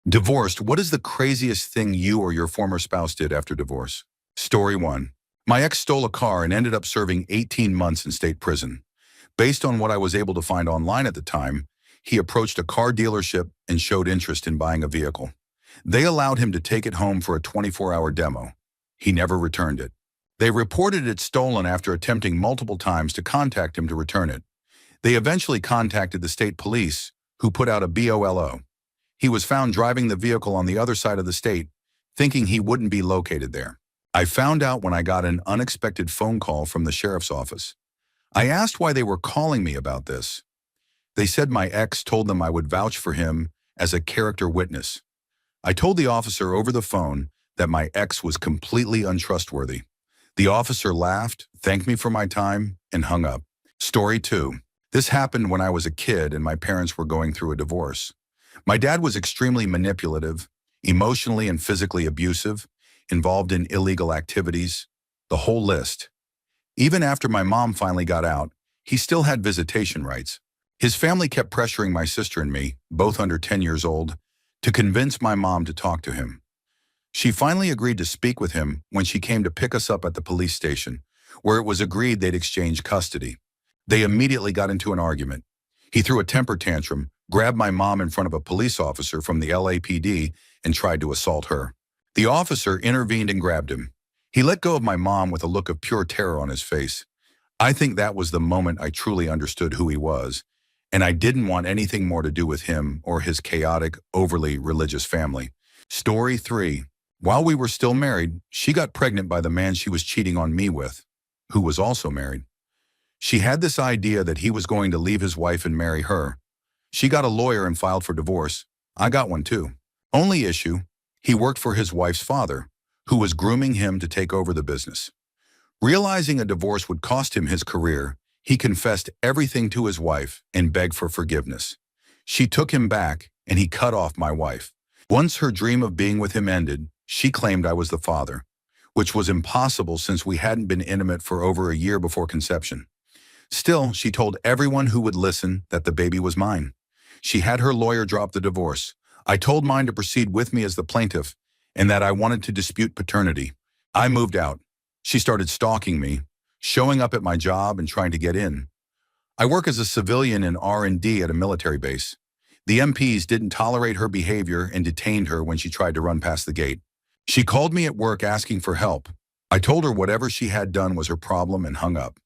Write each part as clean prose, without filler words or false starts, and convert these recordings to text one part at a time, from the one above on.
Divorced, what is the craziest thing you or your former spouse did after divorce? Story 1. My ex stole a car and ended up serving 18 months in state prison. Based on what I was able to find online at the time, he approached a car dealership and showed interest in buying a vehicle. They allowed him to take it home for a 24-hour demo. He never returned it. They reported it stolen after attempting multiple times to contact him to return it. They eventually contacted the state police, who put out a BOLO. He was found driving the vehicle on the other side of the state, thinking he wouldn't be located there. I found out when I got an unexpected phone call from the sheriff's office. I asked why they were calling me about this. They said my ex told them I would vouch for him as a character witness. I told the officer over the phone that my ex was completely untrustworthy. The officer laughed, thanked me for my time, and hung up. Story 2. This happened when I was a kid and my parents were going through a divorce. My dad was extremely manipulative, emotionally and physically abusive, involved in illegal activities, the whole list. Even after my mom finally got out, he still had visitation rights. His family kept pressuring my sister and me, both under 10 years old, to convince my mom to talk to him. She finally agreed to speak with him when she came to pick us up at the police station, where it was agreed they'd exchange custody. They immediately got into an argument. He threw a temper tantrum, grabbed my mom in front of a police officer from the LAPD, and tried to assault her. The officer intervened and grabbed him. He let go of my mom with a look of pure terror on his face. I think that was the moment I truly understood who he was, and I didn't want anything more to do with him or his chaotic, overly religious family. Story 3. While we were still married, she got pregnant by the man she was cheating on me with, who was also married. She had this idea that he was going to leave his wife and marry her. She got a lawyer and filed for divorce. I got one too. Only issue, he worked for his wife's father, who was grooming him to take over the business. Realizing a divorce would cost him his career, he confessed everything to his wife and begged for forgiveness. She took him back and he cut off my wife. Once her dream of being with him ended, she claimed I was the father, which was impossible since we hadn't been intimate for over a year before conception. Still, she told everyone who would listen that the baby was mine. She had her lawyer drop the divorce. I told mine to proceed with me as the plaintiff and that I wanted to dispute paternity. I moved out. She started stalking me, showing up at my job and trying to get in. I work as a civilian in R&D at a military base. The MPs didn't tolerate her behavior and detained her when she tried to run past the gate. She called me at work asking for help. I told her whatever she had done was her problem and hung up.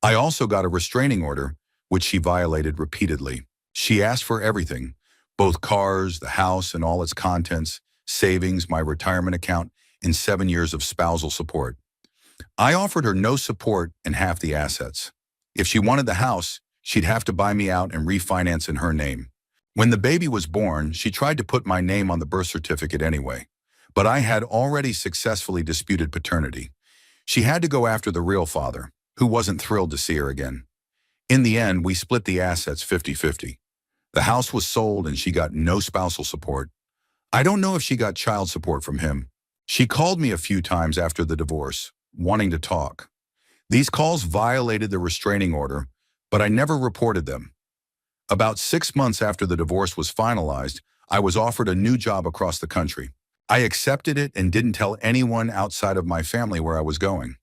I also got a restraining order, which she violated repeatedly. She asked for everything, both cars, the house and all its contents, savings, my retirement account, and 7 years of spousal support. I offered her no support and half the assets. If she wanted the house, she'd have to buy me out and refinance in her name. When the baby was born, she tried to put my name on the birth certificate anyway, but I had already successfully disputed paternity. She had to go after the real father, who wasn't thrilled to see her again. In the end, we split the assets 50-50. The house was sold and she got no spousal support. I don't know if she got child support from him. She called me a few times after the divorce, wanting to talk. These calls violated the restraining order, but I never reported them. About 6 months after the divorce was finalized, I was offered a new job across the country. I accepted it and didn't tell anyone outside of my family where I was going.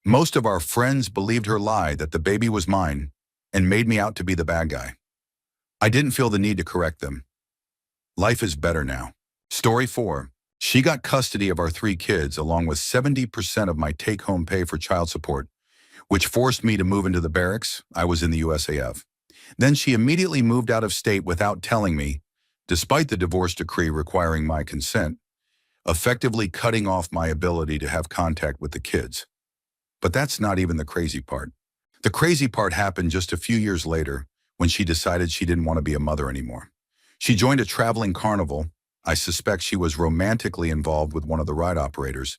Most of our friends believed her lie that the baby was mine and made me out to be the bad guy. I didn't feel the need to correct them. Life is better now. Story 4. She got custody of our 3 kids along with 70% of my take-home pay for child support, which forced me to move into the barracks. I was in the USAF. Then she immediately moved out of state without telling me, despite the divorce decree requiring my consent, effectively cutting off my ability to have contact with the kids. But that's not even the crazy part. The crazy part happened just a few years later when she decided she didn't want to be a mother anymore. She joined a traveling carnival. I suspect she was romantically involved with one of the ride operators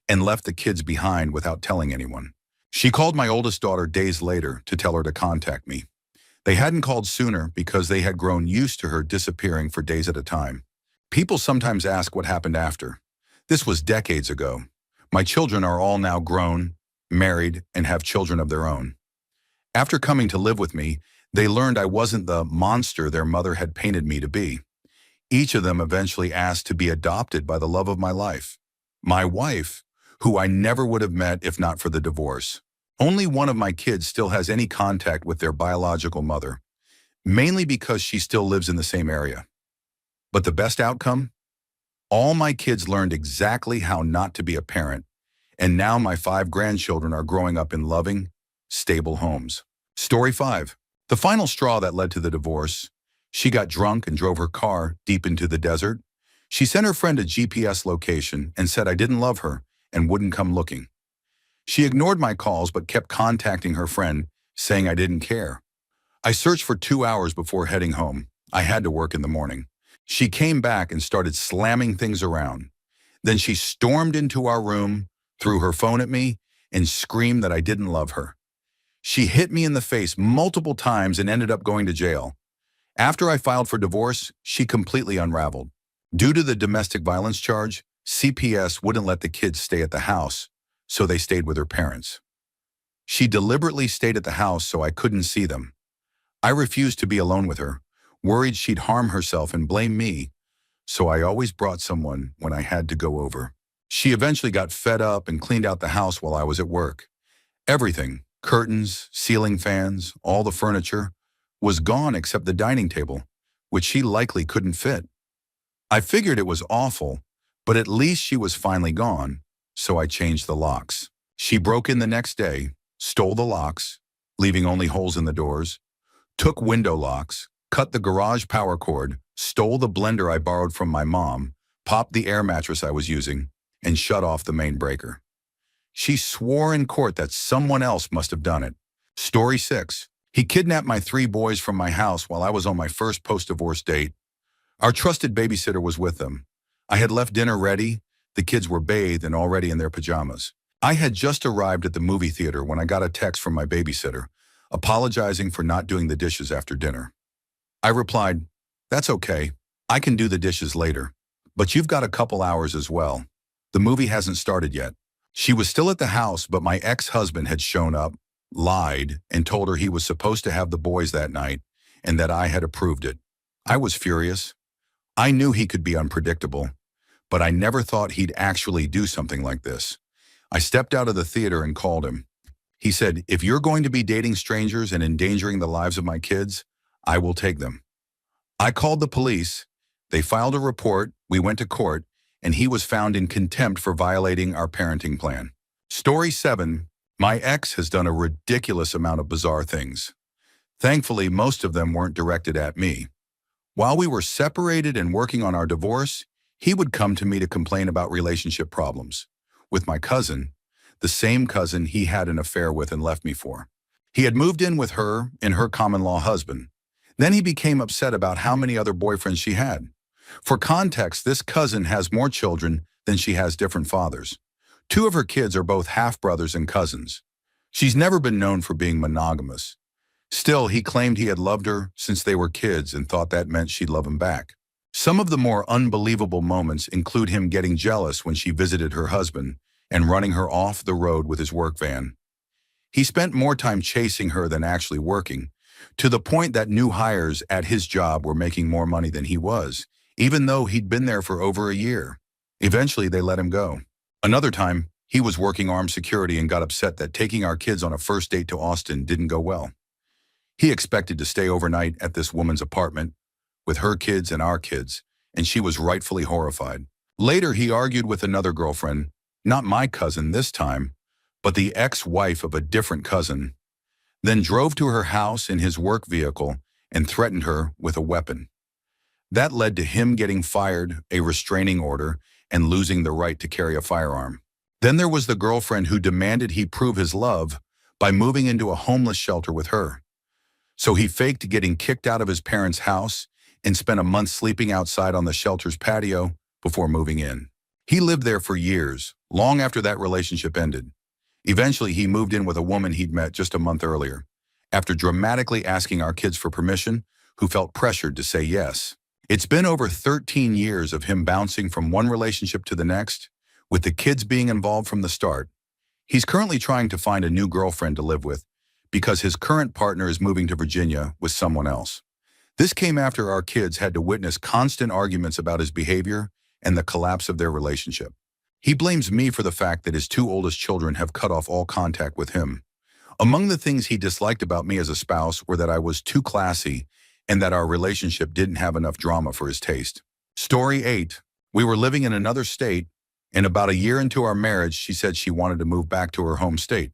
and left the kids behind without telling anyone. She called my oldest daughter days later to tell her to contact me. They hadn't called sooner because they had grown used to her disappearing for days at a time. People sometimes ask what happened after. This was decades ago. My children are all now grown, married, and have children of their own. After coming to live with me, they learned I wasn't the monster their mother had painted me to be. Each of them eventually asked to be adopted by the love of my life, my wife, who I never would have met if not for the divorce. Only one of my kids still has any contact with their biological mother, mainly because she still lives in the same area. But the best outcome? All my kids learned exactly how not to be a parent, and now my 5 grandchildren are growing up in loving, stable homes. Story 5. The final straw that led to the divorce. She got drunk and drove her car deep into the desert. She sent her friend a GPS location and said I didn't love her and wouldn't come looking. She ignored my calls but kept contacting her friend, saying I didn't care. I searched for 2 hours before heading home. I had to work in the morning. She came back and started slamming things around. Then she stormed into our room, threw her phone at me, and screamed that I didn't love her. She hit me in the face multiple times and ended up going to jail. After I filed for divorce, she completely unraveled. Due to the domestic violence charge, CPS wouldn't let the kids stay at the house, so they stayed with her parents. She deliberately stayed at the house so I couldn't see them. I refused to be alone with her, worried she'd harm herself and blame me, so I always brought someone when I had to go over. She eventually got fed up and cleaned out the house while I was at work. Everything, curtains, ceiling fans, all the furniture, was gone except the dining table, which she likely couldn't fit. I figured it was awful, but at least she was finally gone, so I changed the locks. She broke in the next day, stole the locks, leaving only holes in the doors, took window locks, cut the garage power cord, stole the blender I borrowed from my mom, popped the air mattress I was using, and shut off the main breaker. She swore in court that someone else must have done it. Story 6. He kidnapped my 3 boys from my house while I was on my first post-divorce date. Our trusted babysitter was with them. I had left dinner ready. The kids were bathed and already in their pajamas. I had just arrived at the movie theater when I got a text from my babysitter, apologizing for not doing the dishes after dinner. I replied, "That's okay. I can do the dishes later. But you've got a couple hours as well. The movie hasn't started yet." She was still at the house, but my ex-husband had shown up, lied, and told her he was supposed to have the boys that night and that I had approved it. I was furious. I knew he could be unpredictable, but I never thought he'd actually do something like this. I stepped out of the theater and called him. He said, "If you're going to be dating strangers and endangering the lives of my kids, I will take them." I called the police. They filed a report, we went to court, and he was found in contempt for violating our parenting plan. Story 7. My ex has done a ridiculous amount of bizarre things. Thankfully, most of them weren't directed at me. While we were separated and working on our divorce, he would come to me to complain about relationship problems with my cousin, the same cousin he had an affair with and left me for. He had moved in with her and her common-law husband. Then he became upset about how many other boyfriends she had. For context, this cousin has more children than she has different fathers. 2 of her kids are both half-brothers and cousins. She's never been known for being monogamous. Still, he claimed he had loved her since they were kids and thought that meant she'd love him back. Some of the more unbelievable moments include him getting jealous when she visited her husband and running her off the road with his work van. He spent more time chasing her than actually working, to the point that new hires at his job were making more money than he was, even though he'd been there for over a year. Eventually, they let him go. Another time, he was working armed security and got upset that taking our kids on a first date to Austin didn't go well. He expected to stay overnight at this woman's apartment with her kids and our kids, and she was rightfully horrified. Later, he argued with another girlfriend, not my cousin this time, but the ex-wife of a different cousin, then drove to her house in his work vehicle and threatened her with a weapon. That led to him getting fired, a restraining order, and losing the right to carry a firearm. Then there was the girlfriend who demanded he prove his love by moving into a homeless shelter with her. So he faked getting kicked out of his parents' house and spent a month sleeping outside on the shelter's patio before moving in. He lived there for years, long after that relationship ended. Eventually, he moved in with a woman he'd met just a month earlier, after dramatically asking our kids for permission, who felt pressured to say yes. It's been over 13 years of him bouncing from one relationship to the next, with the kids being involved from the start. He's currently trying to find a new girlfriend to live with because his current partner is moving to Virginia with someone else. This came after our kids had to witness constant arguments about his behavior and the collapse of their relationship. He blames me for the fact that his two oldest children have cut off all contact with him. Among the things he disliked about me as a spouse were that I was too classy and that our relationship didn't have enough drama for his taste. Story 8. We were living in another state, and about a year into our marriage, she said she wanted to move back to her home state.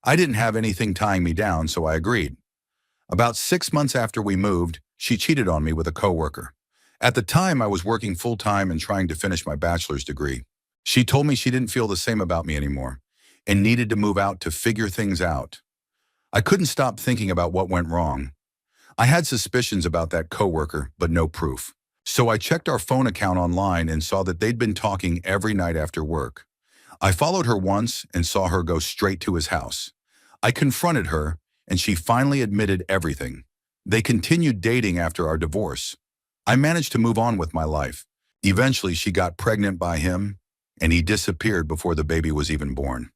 I didn't have anything tying me down, so I agreed. About 6 months after we moved, she cheated on me with a coworker. At the time, I was working full-time and trying to finish my bachelor's degree. She told me she didn't feel the same about me anymore and needed to move out to figure things out. I couldn't stop thinking about what went wrong. I had suspicions about that coworker, but no proof. So I checked our phone account online and saw that they'd been talking every night after work. I followed her once and saw her go straight to his house. I confronted her, and she finally admitted everything. They continued dating after our divorce. I managed to move on with my life. Eventually, she got pregnant by him, and he disappeared before the baby was even born.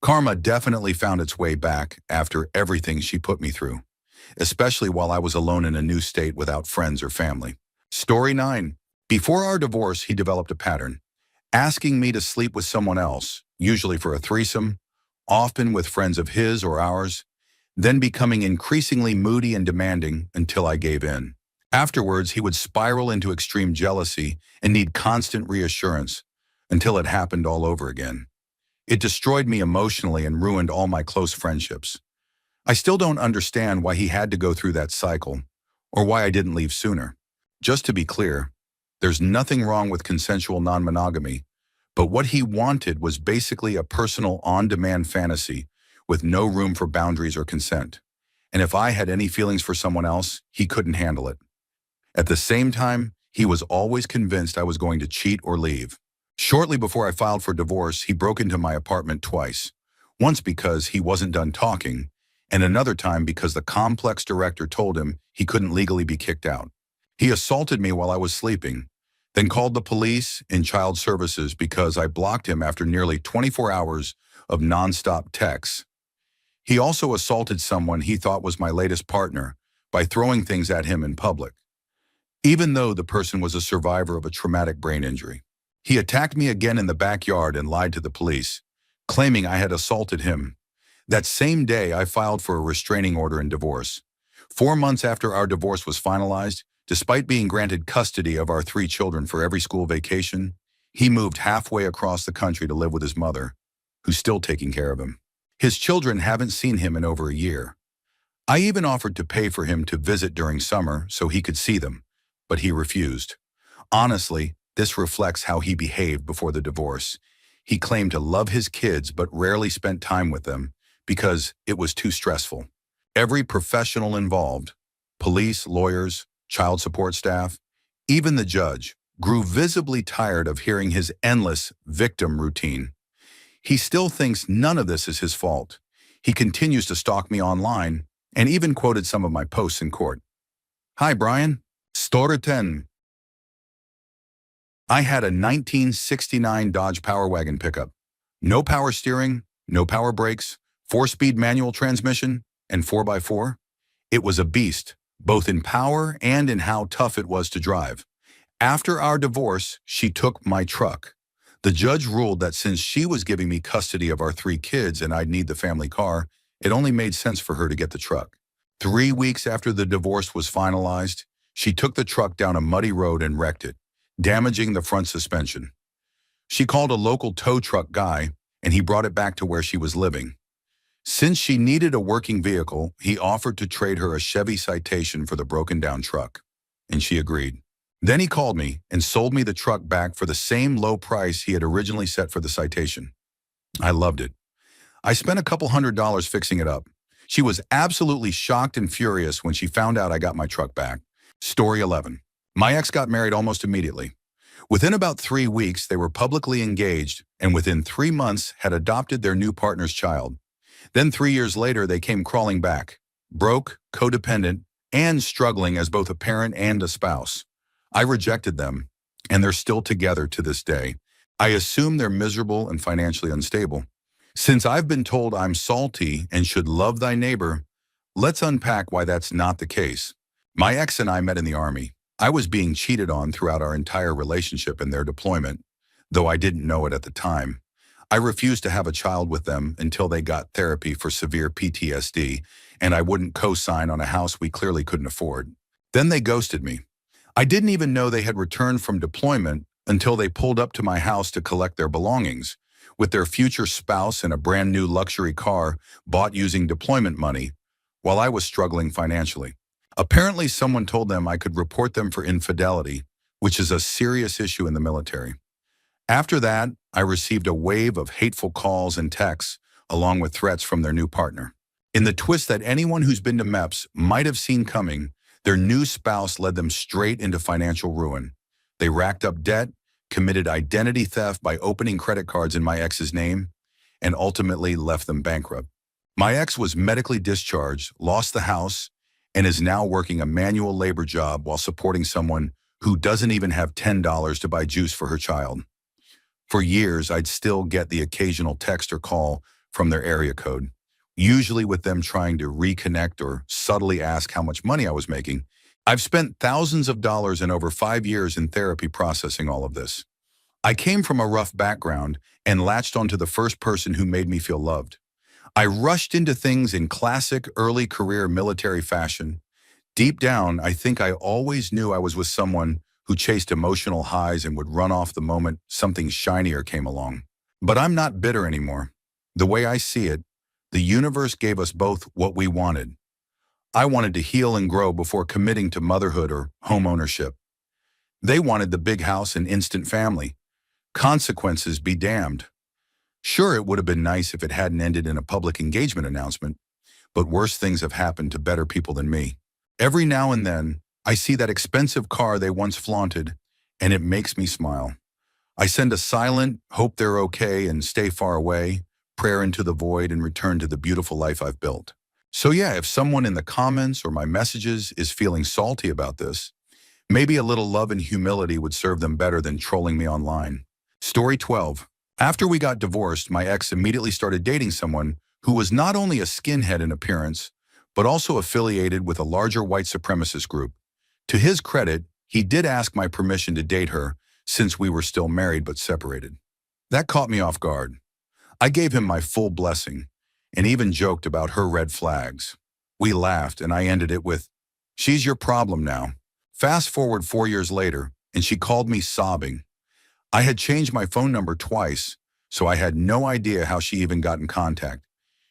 Karma definitely found its way back after everything she put me through, especially while I was alone in a new state without friends or family. Story 9. Before our divorce, he developed a pattern, asking me to sleep with someone else, usually for a threesome, often with friends of his or ours, then becoming increasingly moody and demanding until I gave in. Afterwards, he would spiral into extreme jealousy and need constant reassurance until it happened all over again. It destroyed me emotionally and ruined all my close friendships. I still don't understand why he had to go through that cycle, or why I didn't leave sooner. Just to be clear, there's nothing wrong with consensual non-monogamy, but what he wanted was basically a personal on-demand fantasy with no room for boundaries or consent. And if I had any feelings for someone else, he couldn't handle it. At the same time, he was always convinced I was going to cheat or leave. Shortly before I filed for divorce, he broke into my apartment twice. Once because he wasn't done talking, and another time because the complex director told him he couldn't legally be kicked out. He assaulted me while I was sleeping, then called the police and child services because I blocked him after nearly 24 hours of nonstop texts. He also assaulted someone he thought was my latest partner by throwing things at him in public, even though the person was a survivor of a traumatic brain injury. He attacked me again in the backyard and lied to the police, claiming I had assaulted him. That same day, I filed for a restraining order and divorce. 4 months after our divorce was finalized, despite being granted custody of our 3 children for every school vacation, he moved halfway across the country to live with his mother, who's still taking care of him. His children haven't seen him in over a year. I even offered to pay for him to visit during summer so he could see them, but he refused. Honestly, this reflects how he behaved before the divorce. He claimed to love his kids but rarely spent time with them because it was too stressful. Every professional involved, police, lawyers, child support staff, even the judge, grew visibly tired of hearing his endless victim routine. He still thinks none of this is his fault. He continues to stalk me online and even quoted some of my posts in court. Hi, Brian. Story 10. I had a 1969 Dodge Power Wagon pickup. No power steering, no power brakes, 4-speed manual transmission, and 4x4. It was a beast, both in power and in how tough it was to drive. After our divorce, she took my truck. The judge ruled that since she was giving me custody of our 3 kids and I'd need the family car, it only made sense for her to get the truck. 3 weeks after the divorce was finalized, she took the truck down a muddy road and wrecked it, damaging the front suspension. She called a local tow truck guy, and he brought it back to where she was living. Since she needed a working vehicle, he offered to trade her a Chevy Citation for the broken-down truck, and she agreed. Then he called me and sold me the truck back for the same low price he had originally set for the Citation. I loved it. I spent a couple $100 fixing it up. She was absolutely shocked and furious when she found out I got my truck back. Story 11. My ex got married almost immediately. Within about 3 weeks, they were publicly engaged, and within 3 months had adopted their new partner's child. Then 3 years later, they came crawling back, broke, codependent, and struggling as both a parent and a spouse. I rejected them, and they're still together to this day. I assume they're miserable and financially unstable. Since I've been told I'm salty and should love thy neighbor, let's unpack why that's not the case. My ex and I met in the Army. I was being cheated on throughout our entire relationship and their deployment, though I didn't know it at the time. I refused to have a child with them until they got therapy for severe PTSD, and I wouldn't co-sign on a house we clearly couldn't afford. Then they ghosted me. I didn't even know they had returned from deployment until they pulled up to my house to collect their belongings, with their future spouse and a brand new luxury car bought using deployment money, while I was struggling financially. Apparently, someone told them I could report them for infidelity, which is a serious issue in the military. After that, I received a wave of hateful calls and texts, along with threats from their new partner. In the twist that anyone who's been to MEPS might have seen coming, their new spouse led them straight into financial ruin. They racked up debt, committed identity theft by opening credit cards in my ex's name, and ultimately left them bankrupt. My ex was medically discharged, lost the house, and is now working a manual labor job while supporting someone who doesn't even have $10 to buy juice for her child. For years, I'd still get the occasional text or call from their area code, usually with them trying to reconnect or subtly ask how much money I was making. I've spent thousands of dollars and over 5 years in therapy processing all of this. I came from a rough background and latched onto the first person who made me feel loved. I rushed into things in classic early career military fashion. Deep down, I think I always knew I was with someone who chased emotional highs and would run off the moment something shinier came along. But I'm not bitter anymore. The way I see it, the universe gave us both what we wanted. I wanted to heal and grow before committing to motherhood or home ownership. They wanted the big house and instant family. Consequences be damned. Sure, it would have been nice if it hadn't ended in a public engagement announcement, but worse things have happened to better people than me. Every now and then, I see that expensive car they once flaunted, and it makes me smile. I send a silent, hope they're okay and stay far away, prayer into the void and return to the beautiful life I've built. So yeah, if someone in the comments or my messages is feeling salty about this, maybe a little love and humility would serve them better than trolling me online. Story 12. After we got divorced, my ex immediately started dating someone who was not only a skinhead in appearance, but also affiliated with a larger white supremacist group. To his credit, he did ask my permission to date her since we were still married but separated. That caught me off guard. I gave him my full blessing and even joked about her red flags. We laughed and I ended it with, "She's your problem now." Fast forward 4 years later, and she called me sobbing. I had changed my phone number twice, so I had no idea how she even got in contact.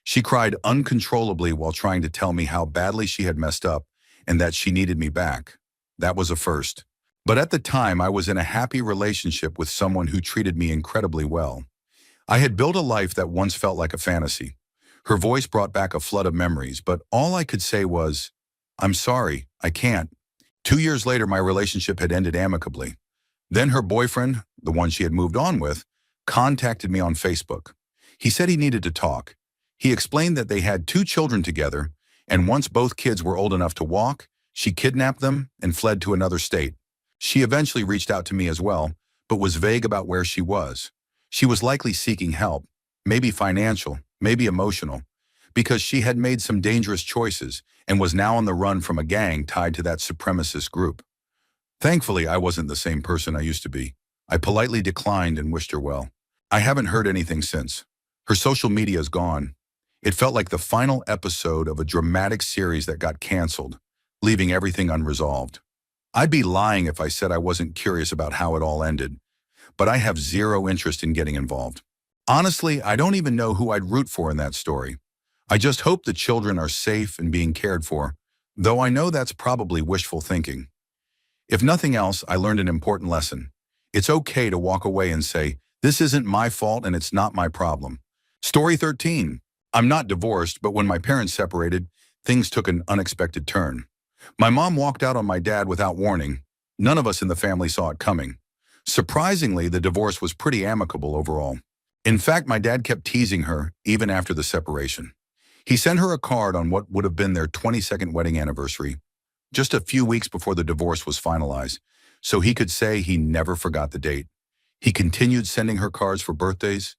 She cried uncontrollably while trying to tell me how badly she had messed up and that she needed me back. That was a first. But at the time, I was in a happy relationship with someone who treated me incredibly well. I had built a life that once felt like a fantasy. Her voice brought back a flood of memories, but all I could say was, "I'm sorry, I can't." 2 years later, my relationship had ended amicably. Then her boyfriend, the one she had moved on with, contacted me on Facebook. He said he needed to talk. He explained that they had 2 children together, and once both kids were old enough to walk, she kidnapped them and fled to another state. She eventually reached out to me as well, but was vague about where she was. She was likely seeking help, maybe financial, maybe emotional, because she had made some dangerous choices and was now on the run from a gang tied to that supremacist group. Thankfully, I wasn't the same person I used to be. I politely declined and wished her well. I haven't heard anything since. Her social media is gone. It felt like the final episode of a dramatic series that got canceled, leaving everything unresolved. I'd be lying if I said I wasn't curious about how it all ended, but I have zero interest in getting involved. Honestly, I don't even know who I'd root for in that story. I just hope the children are safe and being cared for, though I know that's probably wishful thinking. If nothing else, I learned an important lesson. It's okay to walk away and say, "This isn't my fault and it's not my problem." Story 13. I'm not divorced, but when my parents separated, things took an unexpected turn. My mom walked out on my dad without warning. None of us in the family saw it coming. Surprisingly, the divorce was pretty amicable overall. In fact, my dad kept teasing her even after the separation. He sent her a card on what would have been their 22nd wedding anniversary, just a few weeks before the divorce was finalized, so he could say he never forgot the date. He continued sending her cards for birthdays,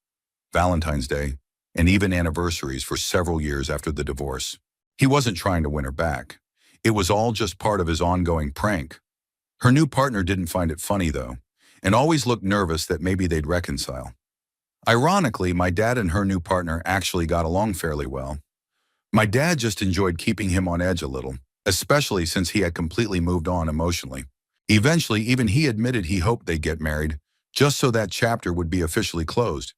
Valentine's Day, and even anniversaries for several years after the divorce. He wasn't trying to win her back. It was all just part of his ongoing prank. Her new partner didn't find it funny, though, and always looked nervous that maybe they'd reconcile. Ironically, my dad and her new partner actually got along fairly well. My dad just enjoyed keeping him on edge a little, especially since he had completely moved on emotionally. Eventually, even he admitted he hoped they'd get married, just so that chapter would be officially closed.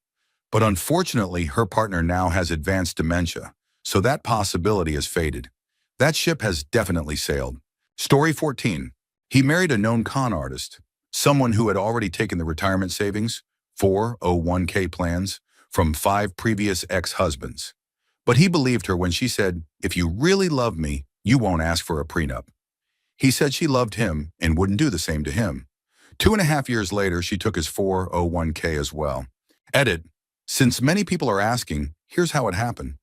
But unfortunately, her partner now has advanced dementia, so that possibility has faded. That ship has definitely sailed. Story 14. He married a known con artist, someone who had already taken the retirement savings, 401k plans, from 5 previous ex-husbands. But he believed her when she said, "If you really love me, you won't ask for a prenup." He said she loved him and wouldn't do the same to him. 2.5 years later, she took his 401k as well. Edit. Since many people are asking, here's how it happened.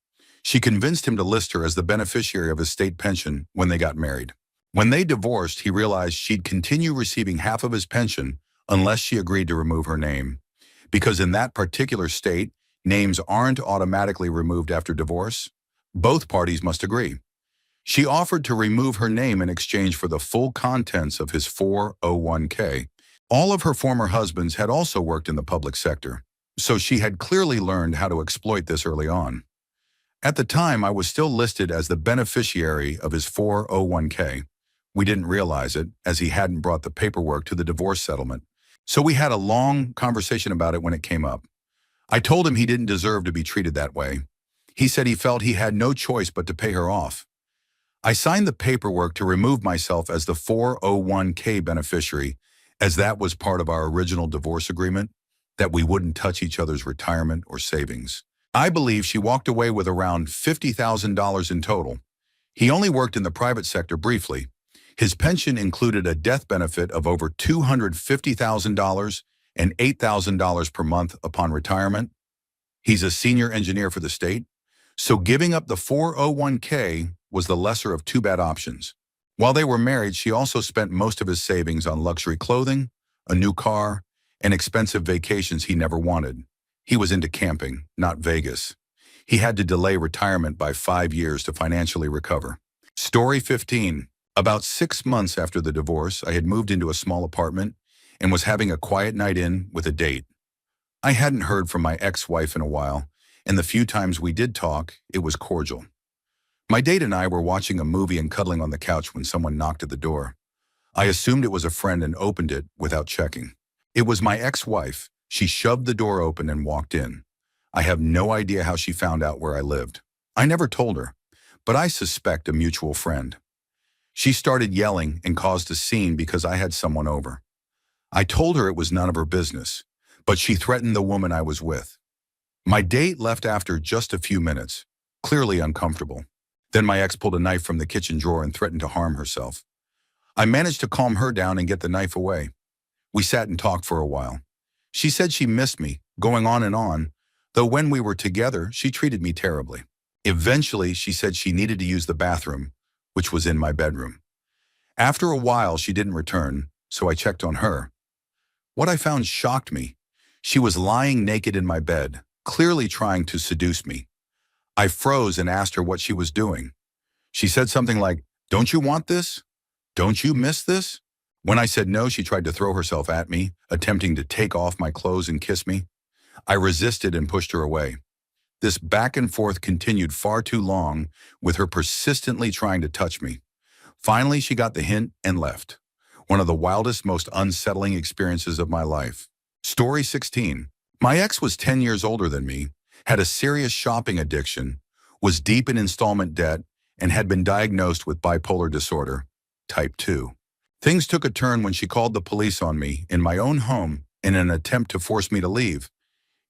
She convinced him to list her as the beneficiary of his state pension when they got married. When they divorced, he realized she'd continue receiving half of his pension unless she agreed to remove her name. Because in that particular state, names aren't automatically removed after divorce. Both parties must agree. She offered to remove her name in exchange for the full contents of his 401k. All of her former husbands had also worked in the public sector, so she had clearly learned how to exploit this early on. At the time, I was still listed as the beneficiary of his 401k. We didn't realize it, as he hadn't brought the paperwork to the divorce settlement. So we had a long conversation about it when it came up. I told him he didn't deserve to be treated that way. He said he felt he had no choice but to pay her off. I signed the paperwork to remove myself as the 401k beneficiary, as that was part of our original divorce agreement, that we wouldn't touch each other's retirement or savings. I believe she walked away with around $50,000 in total. He only worked in the private sector briefly. His pension included a death benefit of over $250,000 and $8,000 per month upon retirement. He's a senior engineer for the state, so giving up the 401k was the lesser of two bad options. While they were married, she also spent most of his savings on luxury clothing, a new car, and expensive vacations he never wanted. He was into camping, not Vegas. He had to delay retirement by 5 years to financially recover. Story 15. About 6 months after the divorce, I had moved into a small apartment and was having a quiet night in with a date. I hadn't heard from my ex-wife in a while, and the few times we did talk, it was cordial. My date and I were watching a movie and cuddling on the couch when someone knocked at the door. I assumed it was a friend and opened it without checking. It was my ex-wife. She shoved the door open and walked in. I have no idea how she found out where I lived. I never told her, but I suspect a mutual friend. She started yelling and caused a scene because I had someone over. I told her it was none of her business, but she threatened the woman I was with. My date left after just a few minutes, clearly uncomfortable. Then my ex pulled a knife from the kitchen drawer and threatened to harm herself. I managed to calm her down and get the knife away. We sat and talked for a while. She said she missed me, going on, though when we were together, she treated me terribly. Eventually, she said she needed to use the bathroom, which was in my bedroom. After a while, she didn't return, so I checked on her. What I found shocked me. She was lying naked in my bed, clearly trying to seduce me. I froze and asked her what she was doing. She said something like, "Don't you want this? Don't you miss this?" When I said no, she tried to throw herself at me, attempting to take off my clothes and kiss me. I resisted and pushed her away. This back and forth continued far too long, with her persistently trying to touch me. Finally, she got the hint and left. One of the wildest, most unsettling experiences of my life. Story 16. My ex was 10 years older than me, had a serious shopping addiction, was deep in installment debt, and had been diagnosed with bipolar disorder, type 2. Things took a turn when she called the police on me in my own home in an attempt to force me to leave.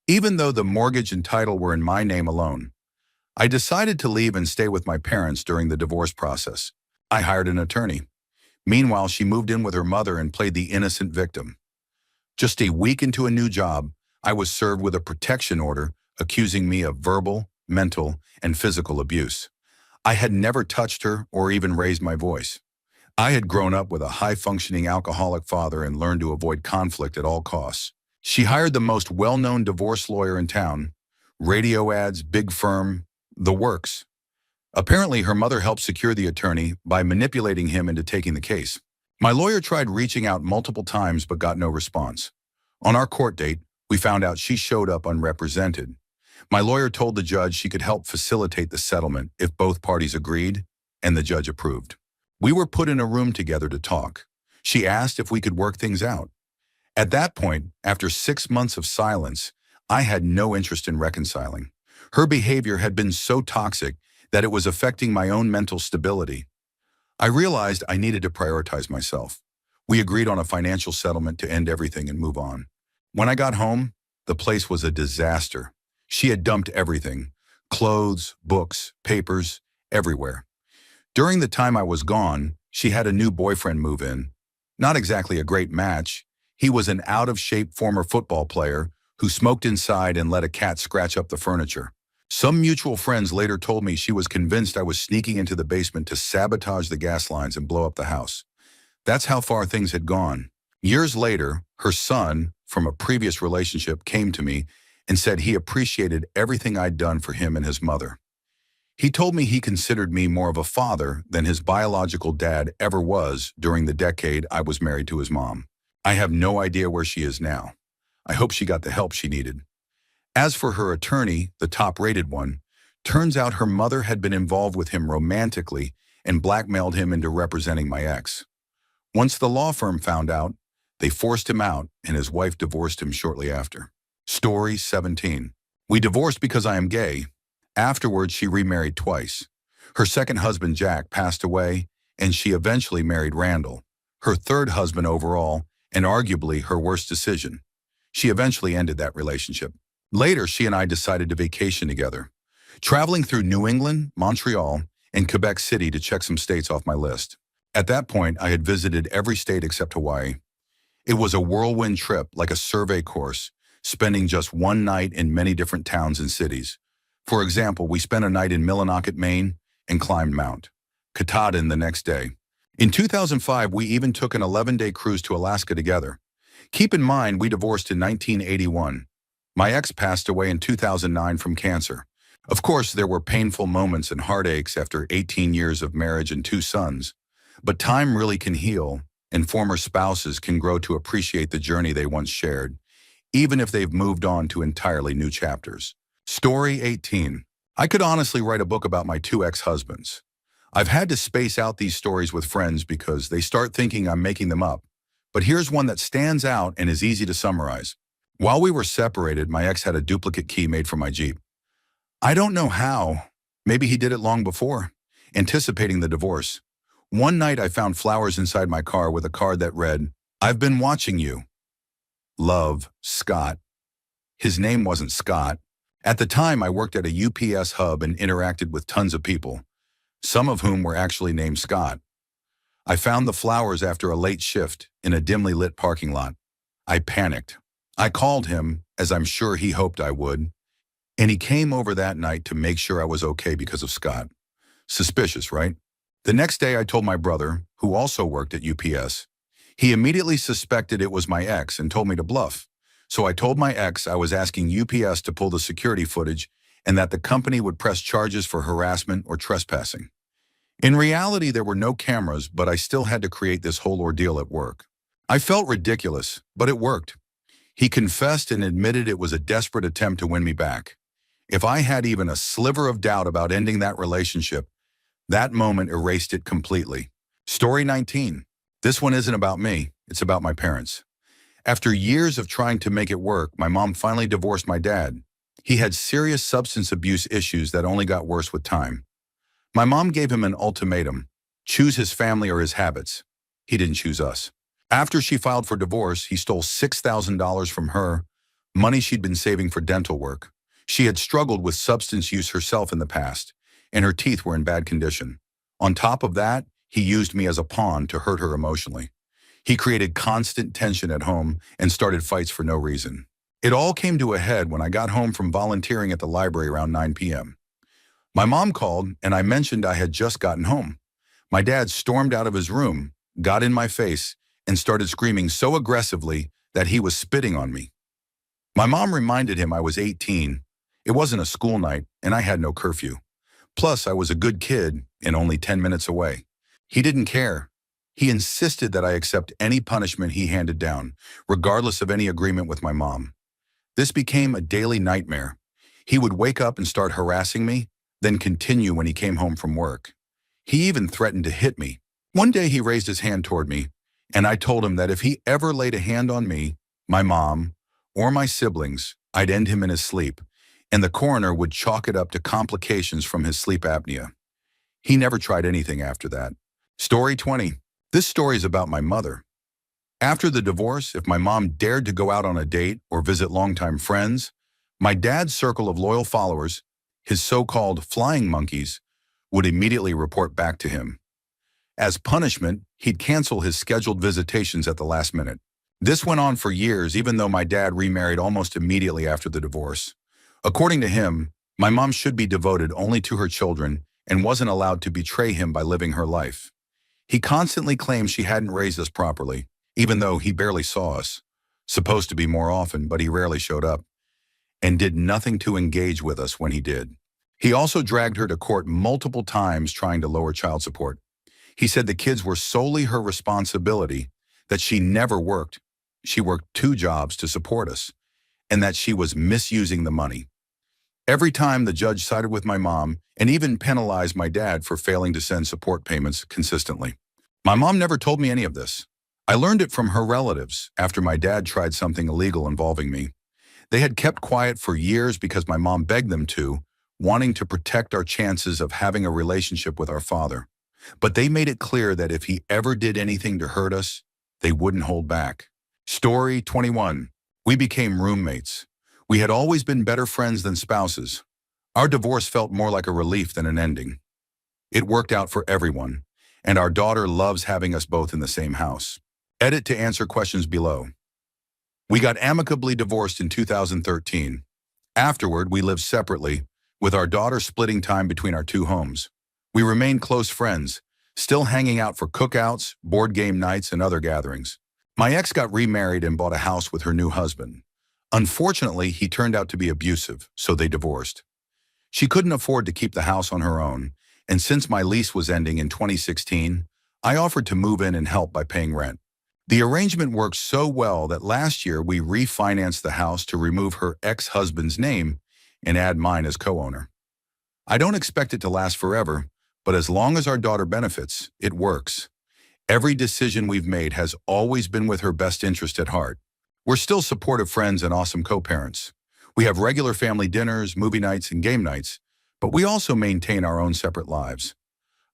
Even though the mortgage and title were in my name alone, I decided to leave and stay with my parents during the divorce process. I hired an attorney. Meanwhile, she moved in with her mother and played the innocent victim. Just a week into a new job, I was served with a protection order accusing me of verbal, mental, and physical abuse. I had never touched her or even raised my voice. I had grown up with a high-functioning alcoholic father and learned to avoid conflict at all costs. She hired the most well-known divorce lawyer in town, radio ads, big firm, the works. Apparently, her mother helped secure the attorney by manipulating him into taking the case. My lawyer tried reaching out multiple times but got no response. On our court date, we found out she showed up unrepresented. My lawyer told the judge she could help facilitate the settlement if both parties agreed, and the judge approved. We were put in a room together to talk. She asked if we could work things out. At that point, after 6 months of silence, I had no interest in reconciling. Her behavior had been so toxic that it was affecting my own mental stability. I realized I needed to prioritize myself. We agreed on a financial settlement to end everything and move on. When I got home, the place was a disaster. She had dumped everything: clothes, books, papers, everywhere. During the time I was gone, she had a new boyfriend move in. Not exactly a great match. He was an out-of-shape former football player who smoked inside and let a cat scratch up the furniture. Some mutual friends later told me she was convinced I was sneaking into the basement to sabotage the gas lines and blow up the house. That's how far things had gone. Years later, her son, from a previous relationship, came to me and said he appreciated everything I'd done for him and his mother. He told me he considered me more of a father than his biological dad ever was during the decade I was married to his mom. I have no idea where she is now. I hope she got the help she needed. As for her attorney, the top-rated one, turns out her mother had been involved with him romantically and blackmailed him into representing my ex. Once the law firm found out, they forced him out and his wife divorced him shortly after. Story 17. We divorced because I am gay. Afterwards, she remarried twice. Her second husband, Jack, passed away, and she eventually married Randall, her third husband overall, and arguably her worst decision. She eventually ended that relationship. Later, she and I decided to vacation together, traveling through New England, Montreal, and Quebec City to check some states off my list. At that point, I had visited every state except Hawaii. It was a whirlwind trip, like a survey course, spending just one night in many different towns and cities. For example, we spent a night in Millinocket, Maine, and climbed Mount Katahdin the next day. In 2005, we even took an 11-day cruise to Alaska together. Keep in mind, we divorced in 1981. My ex passed away in 2009 from cancer. Of course, there were painful moments and heartaches after 18 years of marriage and 2 sons. But time really can heal, and former spouses can grow to appreciate the journey they once shared, even if they've moved on to entirely new chapters. Story 18. I could honestly write a book about my 2 ex-husbands. I've had to space out these stories with friends because they start thinking I'm making them up. But here's one that stands out and is easy to summarize. While we were separated, my ex had a duplicate key made for my Jeep. I don't know how. Maybe he did it long before, anticipating the divorce. One night I found flowers inside my car with a card that read, "I've been watching you. Love, Scott." His name wasn't Scott. At the time, I worked at a UPS hub and interacted with tons of people, some of whom were actually named Scott. I found the flowers after a late shift in a dimly lit parking lot. I panicked. I called him, as I'm sure he hoped I would, and he came over that night to make sure I was okay because of Scott. Suspicious, right? The next day I told my brother, who also worked at UPS. He immediately suspected it was my ex and told me to bluff. So I told my ex I was asking UPS to pull the security footage and that the company would press charges for harassment or trespassing. In reality, there were no cameras, but I still had to create this whole ordeal at work. I felt ridiculous, but it worked. He confessed and admitted it was a desperate attempt to win me back. If I had even a sliver of doubt about ending that relationship, that moment erased it completely. Story 19. This one isn't about me, it's about my parents. After years of trying to make it work, my mom finally divorced my dad. He had serious substance abuse issues that only got worse with time. My mom gave him an ultimatum: choose his family or his habits. He didn't choose us. After she filed for divorce, he stole $6,000 from her, money she'd been saving for dental work. She had struggled with substance use herself in the past, and her teeth were in bad condition. On top of that, he used me as a pawn to hurt her emotionally. He created constant tension at home and started fights for no reason. It all came to a head when I got home from volunteering at the library around 9 p.m. My mom called, and I mentioned I had just gotten home. My dad stormed out of his room, got in my face, and started screaming so aggressively that he was spitting on me. My mom reminded him I was 18. It wasn't a school night, and I had no curfew. Plus, I was a good kid and only 10 minutes away. He didn't care. He insisted that I accept any punishment he handed down, regardless of any agreement with my mom. This became a daily nightmare. He would wake up and start harassing me, then continue when he came home from work. He even threatened to hit me. One day he raised his hand toward me, and I told him that if he ever laid a hand on me, my mom, or my siblings, I'd end him in his sleep, and the coroner would chalk it up to complications from his sleep apnea. He never tried anything after that. Story 20. This story is about my mother. After the divorce, if my mom dared to go out on a date or visit longtime friends, my dad's circle of loyal followers, his so-called flying monkeys, would immediately report back to him. As punishment, he'd cancel his scheduled visitations at the last minute. This went on for years, even though my dad remarried almost immediately after the divorce. According to him, my mom should be devoted only to her children and wasn't allowed to betray him by living her life. He constantly claimed she hadn't raised us properly, even though he barely saw us, supposed to be more often, but he rarely showed up, and did nothing to engage with us when he did. He also dragged her to court multiple times trying to lower child support. He said the kids were solely her responsibility, that she never worked. She worked 2 jobs to support us, and that she was misusing the money. Every time the judge sided with my mom and even penalized my dad for failing to send support payments consistently. My mom never told me any of this. I learned it from her relatives after my dad tried something illegal involving me. They had kept quiet for years because my mom begged them to, wanting to protect our chances of having a relationship with our father. But they made it clear that if he ever did anything to hurt us, they wouldn't hold back. Story 21. We became roommates. We had always been better friends than spouses. Our divorce felt more like a relief than an ending. It worked out for everyone, and our daughter loves having us both in the same house. Edit to answer questions below. We got amicably divorced in 2013. Afterward, we lived separately, with our daughter splitting time between our 2 homes. We remained close friends, still hanging out for cookouts, board game nights, and other gatherings. My ex got remarried and bought a house with her new husband. Unfortunately, he turned out to be abusive, so they divorced. She couldn't afford to keep the house on her own, and since my lease was ending in 2016, I offered to move in and help by paying rent. The arrangement worked so well that last year we refinanced the house to remove her ex-husband's name and add mine as co-owner. I don't expect it to last forever, but as long as our daughter benefits, it works. Every decision we've made has always been with her best interest at heart. We're still supportive friends and awesome co-parents. We have regular family dinners, movie nights, and game nights, but we also maintain our own separate lives.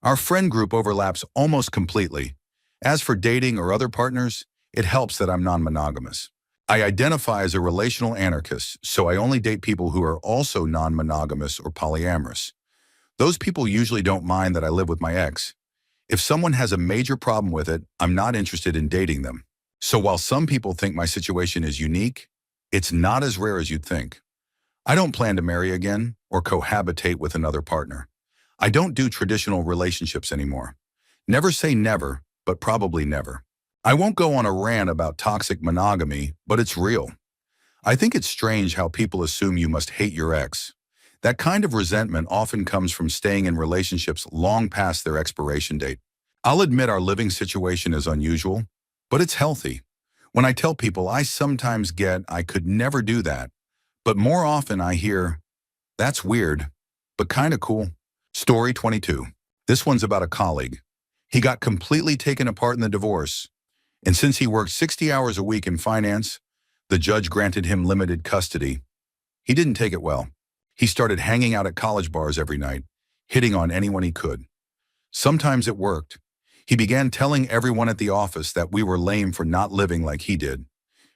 Our friend group overlaps almost completely. As for dating or other partners, it helps that I'm non-monogamous. I identify as a relational anarchist, so I only date people who are also non-monogamous or polyamorous. Those people usually don't mind that I live with my ex. If someone has a major problem with it, I'm not interested in dating them. So while some people think my situation is unique, it's not as rare as you'd think. I don't plan to marry again or cohabitate with another partner. I don't do traditional relationships anymore. Never say never, but probably never. I won't go on a rant about toxic monogamy, but it's real. I think it's strange how people assume you must hate your ex. That kind of resentment often comes from staying in relationships long past their expiration date. I'll admit our living situation is unusual, but it's healthy. When I tell people, I sometimes get, I could never do that. But more often I hear, that's weird, but kind of cool. Story 22. This one's about a colleague. He got completely taken apart in the divorce. And since he worked 60 hours a week in finance, the judge granted him limited custody. He didn't take it well. He started hanging out at college bars every night, hitting on anyone he could. Sometimes it worked. He began telling everyone at the office that we were lame for not living like he did.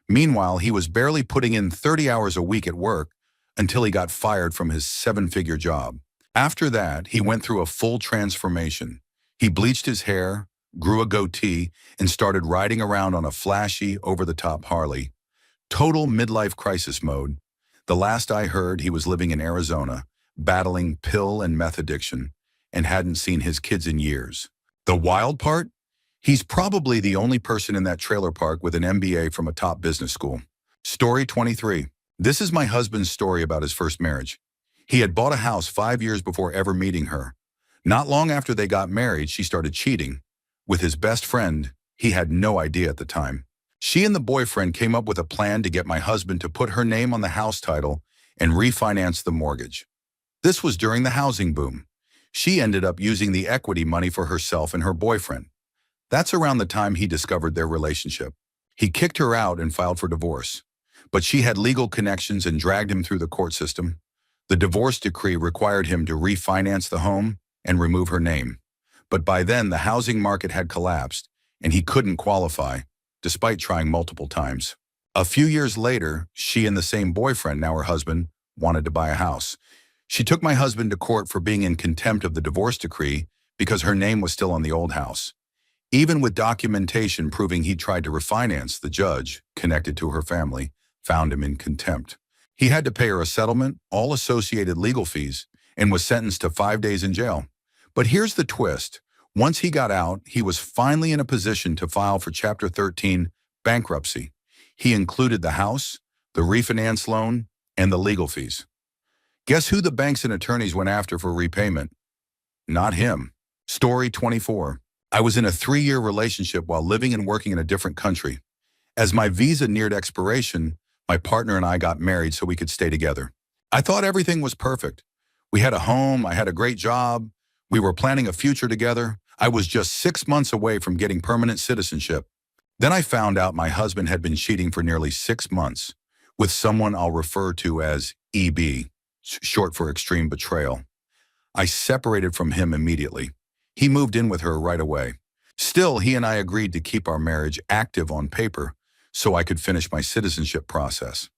Meanwhile, he was barely putting in 30 hours a week at work until he got fired from his 7-figure job. After that, he went through a full transformation. He bleached his hair, grew a goatee, and started riding around on a flashy, over-the-top Harley. Total midlife crisis mode. The last I heard, he was living in Arizona, battling pill and meth addiction, and hadn't seen his kids in years. The wild part? He's probably the only person in that trailer park with an MBA from a top business school. Story 23. This is my husband's story about his first marriage. He had bought a house 5 years before ever meeting her. Not long after they got married, she started cheating with his best friend. He had no idea at the time. She and the boyfriend came up with a plan to get my husband to put her name on the house title and refinance the mortgage. This was during the housing boom. She ended up using the equity money for herself and her boyfriend. That's around the time he discovered their relationship. He kicked her out and filed for divorce. But she had legal connections and dragged him through the court system. The divorce decree required him to refinance the home and remove her name. But by then, the housing market had collapsed, and he couldn't qualify, despite trying multiple times. A few years later, she and the same boyfriend, now her husband, wanted to buy a house. She took my husband to court for being in contempt of the divorce decree because her name was still on the old house. Even with documentation proving he tried to refinance, the judge, connected to her family, found him in contempt. He had to pay her a settlement, all associated legal fees, and was sentenced to 5 days in jail. But here's the twist. Once he got out, he was finally in a position to file for Chapter 13 bankruptcy. He included the house, the refinance loan, and the legal fees. Guess who the banks and attorneys went after for repayment? Not him. Story 24. I was in a 3-year relationship while living and working in a different country. As my visa neared expiration, my partner and I got married so we could stay together. I thought everything was perfect. We had a home, I had a great job, we were planning a future together. I was just 6 months away from getting permanent citizenship. Then I found out my husband had been cheating for nearly 6 months with someone I'll refer to as EB, short for extreme betrayal. I separated from him immediately. He moved in with her right away. Still, he and I agreed to keep our marriage active on paper so I could finish my citizenship process.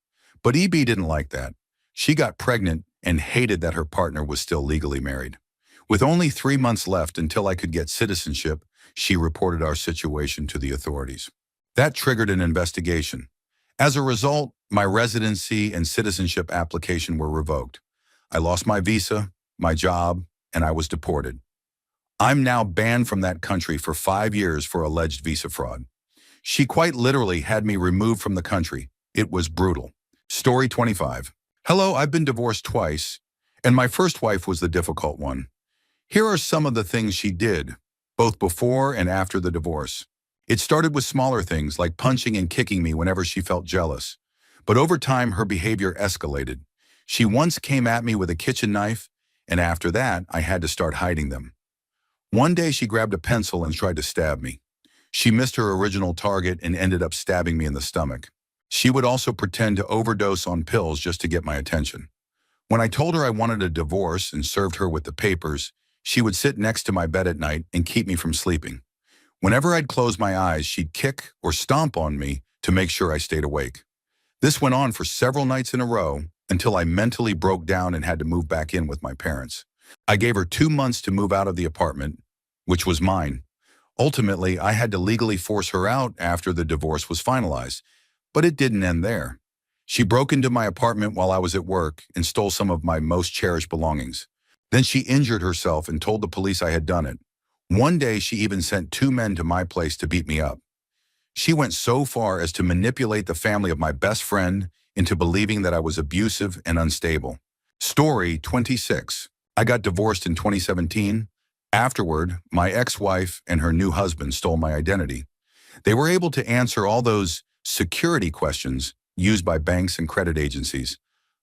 But EB didn't like that. She got pregnant and hated that her partner was still legally married. With only 3 months left until I could get citizenship, she reported our situation to the authorities. That triggered an investigation. As a result, my residency and citizenship application were revoked. I lost my visa, my job, and I was deported. I'm now banned from that country for 5 years for alleged visa fraud. She quite literally had me removed from the country. It was brutal. Story 25. Hello, I've been divorced twice, and my first wife was the difficult one. Here are some of the things she did, both before and after the divorce. It started with smaller things like punching and kicking me whenever she felt jealous. But over time, her behavior escalated. She once came at me with a kitchen knife, and after that, I had to start hiding them. One day, she grabbed a pencil and tried to stab me. She missed her original target and ended up stabbing me in the stomach. She would also pretend to overdose on pills just to get my attention. When I told her I wanted a divorce and served her with the papers, she would sit next to my bed at night and keep me from sleeping. Whenever I'd close my eyes, she'd kick or stomp on me to make sure I stayed awake. This went on for several nights in a row until I mentally broke down and had to move back in with my parents. I gave her 2 months to move out of the apartment, which was mine. Ultimately, I had to legally force her out after the divorce was finalized, but it didn't end there. She broke into my apartment while I was at work and stole some of my most cherished belongings. Then she injured herself and told the police I had done it. One day, she even sent 2 men to my place to beat me up. She went so far as to manipulate the family of my best friend into believing that I was abusive and unstable. Story 26. I got divorced in 2017. Afterward, my ex-wife and her new husband stole my identity. They were able to answer all those security questions used by banks and credit agencies,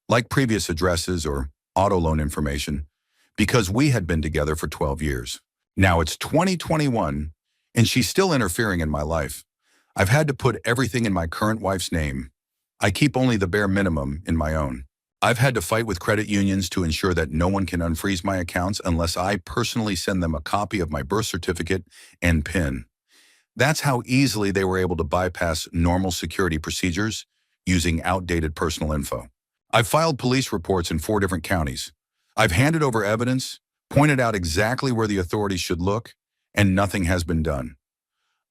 like previous addresses or auto loan information, because we had been together for 12 years. Now it's 2021, and she's still interfering in my life. I've had to put everything in my current wife's name. I keep only the bare minimum in my own. I've had to fight with credit unions to ensure that no one can unfreeze my accounts unless I personally send them a copy of my birth certificate and PIN. That's how easily they were able to bypass normal security procedures using outdated personal info. I've filed police reports in 4 different counties. I've handed over evidence, pointed out exactly where the authorities should look, and nothing has been done.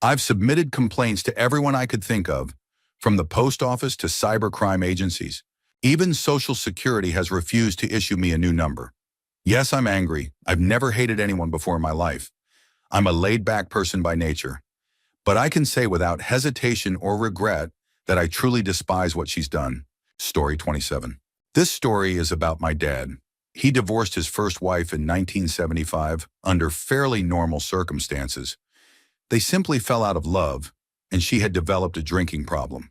I've submitted complaints to everyone I could think of, from the post office to cybercrime agencies. Even Social Security has refused to issue me a new number. Yes, I'm angry. I've never hated anyone before in my life. I'm a laid-back person by nature. But I can say without hesitation or regret that I truly despise what she's done. Story 27. This story is about my dad. He divorced his first wife in 1975 under fairly normal circumstances. They simply fell out of love, and she had developed a drinking problem.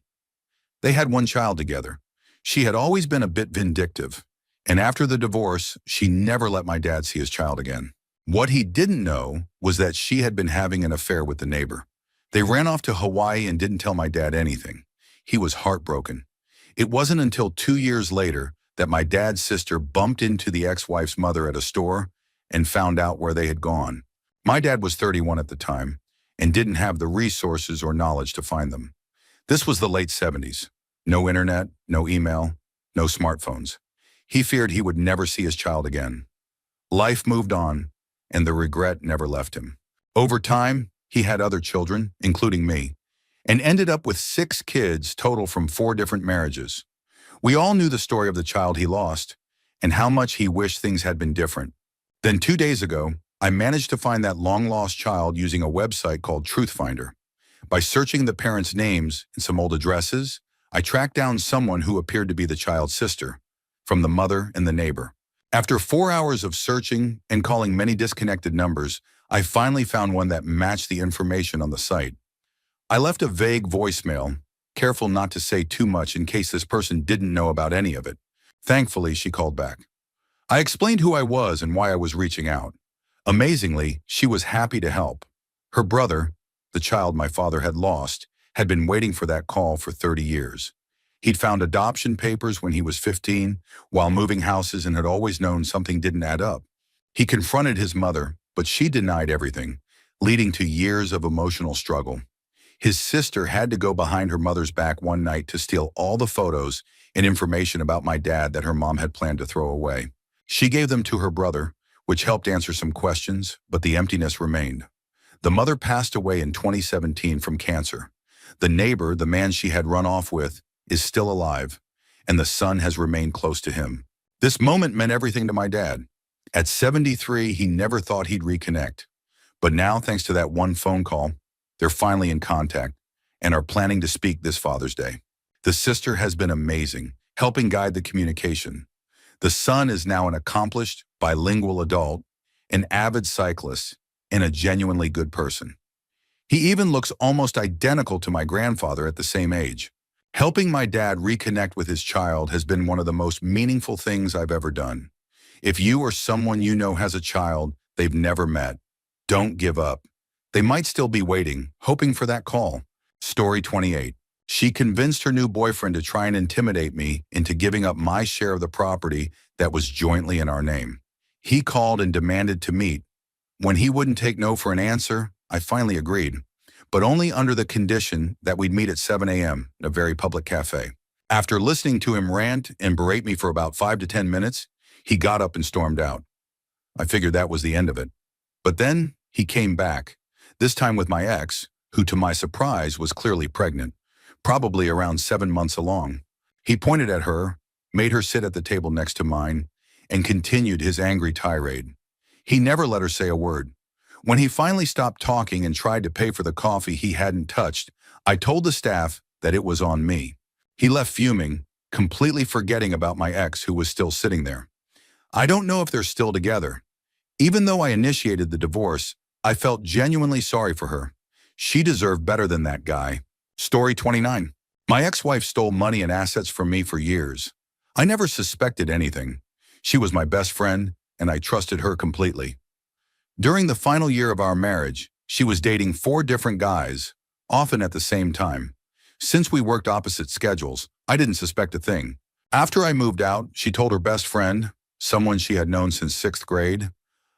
They had one child together. She had always been a bit vindictive, and after the divorce, she never let my dad see his child again. What he didn't know was that she had been having an affair with the neighbor. They ran off to Hawaii and didn't tell my dad anything. He was heartbroken. It wasn't until 2 years later that my dad's sister bumped into the ex-wife's mother at a store and found out where they had gone. My dad was 31 at the time and didn't have the resources or knowledge to find them. This was the late 70s. No internet, no email, no smartphones. He feared he would never see his child again. Life moved on, and the regret never left him. Over time, he had other children, including me, and ended up with 6 kids total from 4 different marriages. We all knew the story of the child he lost and how much he wished things had been different. Then 2 days ago, I managed to find that long-lost child using a website called Truth Finder. By searching the parents' names and some old addresses, I tracked down someone who appeared to be the child's sister, from the mother and the neighbor. After 4 hours of searching and calling many disconnected numbers, I finally found one that matched the information on the site. I left a vague voicemail, careful not to say too much in case this person didn't know about any of it. Thankfully, she called back. I explained who I was and why I was reaching out. Amazingly, she was happy to help. Her brother, the child my father had lost, had been waiting for that call for 30 years. He'd found adoption papers when he was 15 while moving houses and had always known something didn't add up. He confronted his mother, but she denied everything, leading to years of emotional struggle. His sister had to go behind her mother's back one night to steal all the photos and information about my dad that her mom had planned to throw away. She gave them to her brother, which helped answer some questions, but the emptiness remained. The mother passed away in 2017 from cancer. The neighbor, the man she had run off with, is still alive, and the son has remained close to him. This moment meant everything to my dad. At 73, he never thought he'd reconnect. But now, thanks to that one phone call, they're finally in contact and are planning to speak this Father's Day. The sister has been amazing, helping guide the communication. The son is now an accomplished, bilingual adult, an avid cyclist, and a genuinely good person. He even looks almost identical to my grandfather at the same age. Helping my dad reconnect with his child has been one of the most meaningful things I've ever done. If you or someone you know has a child they've never met, don't give up. They might still be waiting, hoping for that call. Story 28. She convinced her new boyfriend to try and intimidate me into giving up my share of the property that was jointly in our name. He called and demanded to meet. When he wouldn't take no for an answer, I finally agreed, but only under the condition that we'd meet at 7 a.m. in a very public cafe. After listening to him rant and berate me for about 5 to 10 minutes, he got up and stormed out. I figured that was the end of it. But then he came back, this time with my ex, who to my surprise was clearly pregnant, probably around 7 months along. He pointed at her, made her sit at the table next to mine, and continued his angry tirade. He never let her say a word. When he finally stopped talking and tried to pay for the coffee he hadn't touched, I told the staff that it was on me. He left fuming, completely forgetting about my ex who was still sitting there. I don't know if they're still together. Even though I initiated the divorce, I felt genuinely sorry for her. She deserved better than that guy. Story 29. My ex-wife stole money and assets from me for years. I never suspected anything. She was my best friend, and I trusted her completely. During the final year of our marriage, she was dating 4 different guys, often at the same time. Since we worked opposite schedules, I didn't suspect a thing. After I moved out, she told her best friend, someone she had known since 6th grade,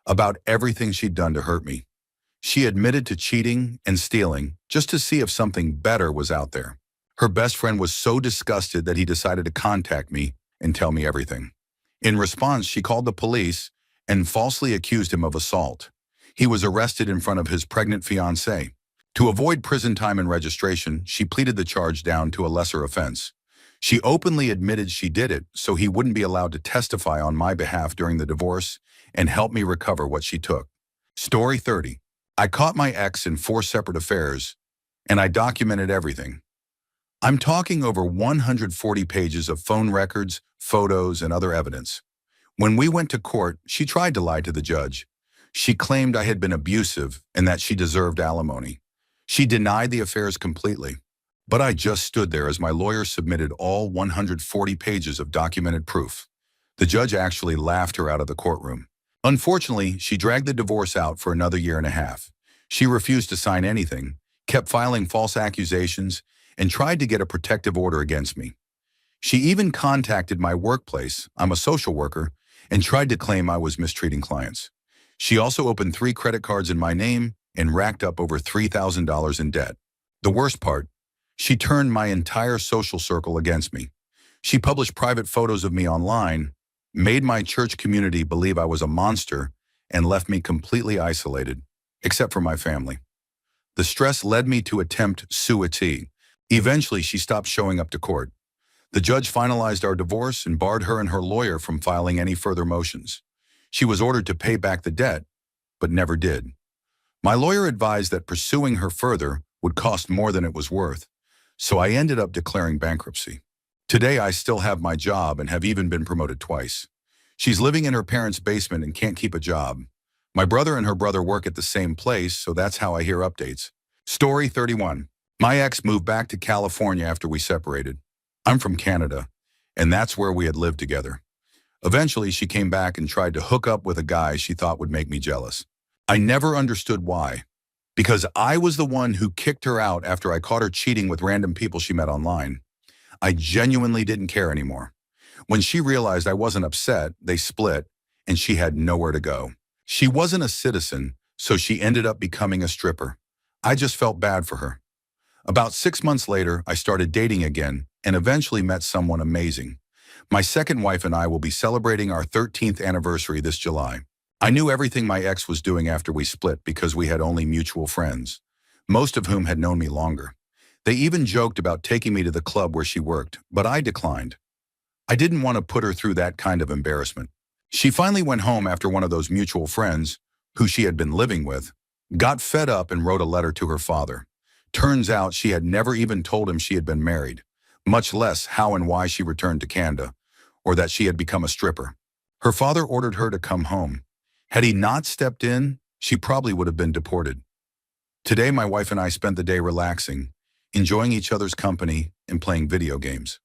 about everything she'd done to hurt me. She admitted to cheating and stealing just to see if something better was out there. Her best friend was so disgusted that he decided to contact me and tell me everything. In response, she called the police and falsely accused him of assault. He was arrested in front of his pregnant fiancée. To avoid prison time and registration, she pleaded the charge down to a lesser offense. She openly admitted she did it so he wouldn't be allowed to testify on my behalf during the divorce and help me recover what she took. Story 30. I caught my ex in 4 separate affairs, and I documented everything. I'm talking over 140 pages of phone records, photos, and other evidence. When we went to court, she tried to lie to the judge. She claimed I had been abusive and that she deserved alimony. She denied the affairs completely. But I just stood there as my lawyer submitted all 140 pages of documented proof. The judge actually laughed her out of the courtroom. Unfortunately, she dragged the divorce out for another year and a half. She refused to sign anything, kept filing false accusations, and tried to get a protective order against me. She even contacted my workplace, I'm a social worker, and tried to claim I was mistreating clients. She also opened 3 credit cards in my name and racked up over $3,000 in debt. The worst part, she turned my entire social circle against me. She published private photos of me online, made my church community believe I was a monster, and left me completely isolated, except for my family. The stress led me to attempt suicide. Eventually, she stopped showing up to court. The judge finalized our divorce and barred her and her lawyer from filing any further motions. She was ordered to pay back the debt, but never did. My lawyer advised that pursuing her further would cost more than it was worth, so I ended up declaring bankruptcy. Today, I still have my job and have even been promoted twice. She's living in her parents' basement and can't keep a job. My brother and her brother work at the same place, so that's how I hear updates. Story 31. My ex moved back to California after we separated. I'm from Canada, and that's where we had lived together. Eventually, she came back and tried to hook up with a guy she thought would make me jealous. I never understood why, because I was the one who kicked her out after I caught her cheating with random people she met online. I genuinely didn't care anymore. When she realized I wasn't upset, they split, and she had nowhere to go. She wasn't a citizen, so she ended up becoming a stripper. I just felt bad for her. About 6 months later, I started dating again and eventually met someone amazing. My second wife and I will be celebrating our 13th anniversary this July. I knew everything my ex was doing after we split because we had only mutual friends, most of whom had known me longer. They even joked about taking me to the club where she worked, but I declined. I didn't want to put her through that kind of embarrassment. She finally went home after one of those mutual friends, who she had been living with, got fed up and wrote a letter to her father. Turns out she had never even told him she had been married, much less how and why she returned to Canada, or that she had become a stripper. Her father ordered her to come home. Had he not stepped in, she probably would have been deported. Today, my wife and I spent the day relaxing, enjoying each other's company and playing video games.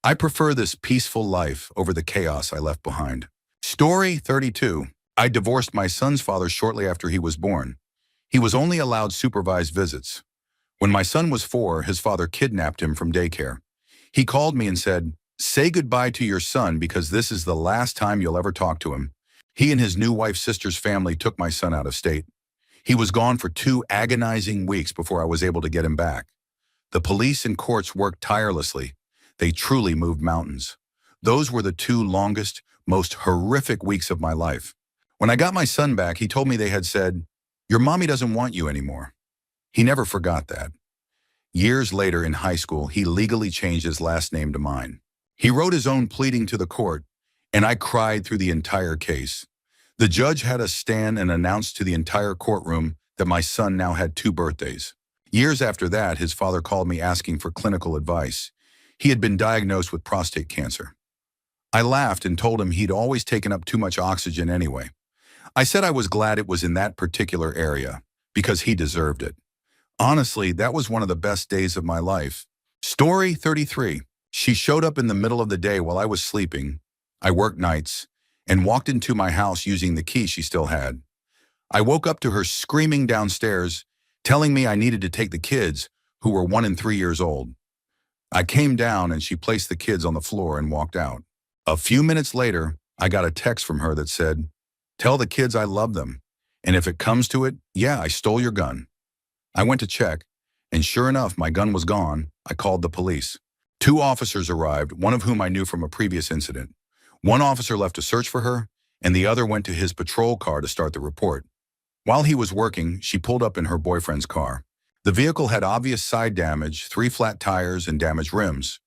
I prefer this peaceful life over the chaos I left behind. Story 32. I divorced my son's father shortly after he was born. He was only allowed supervised visits. When my son was 4, his father kidnapped him from daycare. He called me and said, "Say goodbye to your son because this is the last time you'll ever talk to him." He and his new wife's sister's family took my son out of state. He was gone for 2 agonizing weeks before I was able to get him back. The police and courts worked tirelessly. They truly moved mountains. Those were the 2 longest, most horrific weeks of my life. When I got my son back, he told me they had said, "Your mommy doesn't want you anymore." He never forgot that. Years later in high school, he legally changed his last name to mine. He wrote his own pleading to the court, and I cried through the entire case. The judge had us stand and announce to the entire courtroom that my son now had 2 birthdays. Years after that, his father called me asking for clinical advice. He had been diagnosed with prostate cancer. I laughed and told him he'd always taken up too much oxygen anyway. I said I was glad it was in that particular area, because he deserved it. Honestly, that was one of the best days of my life. Story 33. She showed up in the middle of the day while I was sleeping. I worked nights, and walked into my house using the key she still had. I woke up to her screaming downstairs, telling me I needed to take the kids, who were 1 and 3 years old. I came down and she placed the kids on the floor and walked out. A few minutes later, I got a text from her that said, "Tell the kids I love them, and if it comes to it, yeah, I stole your gun." I went to check, and sure enough, my gun was gone. I called the police. 2 officers arrived, one of whom I knew from a previous incident. One officer left to search for her, and the other went to his patrol car to start the report. While he was working, she pulled up in her boyfriend's car. The vehicle had obvious side damage, 3 flat tires, and damaged rims.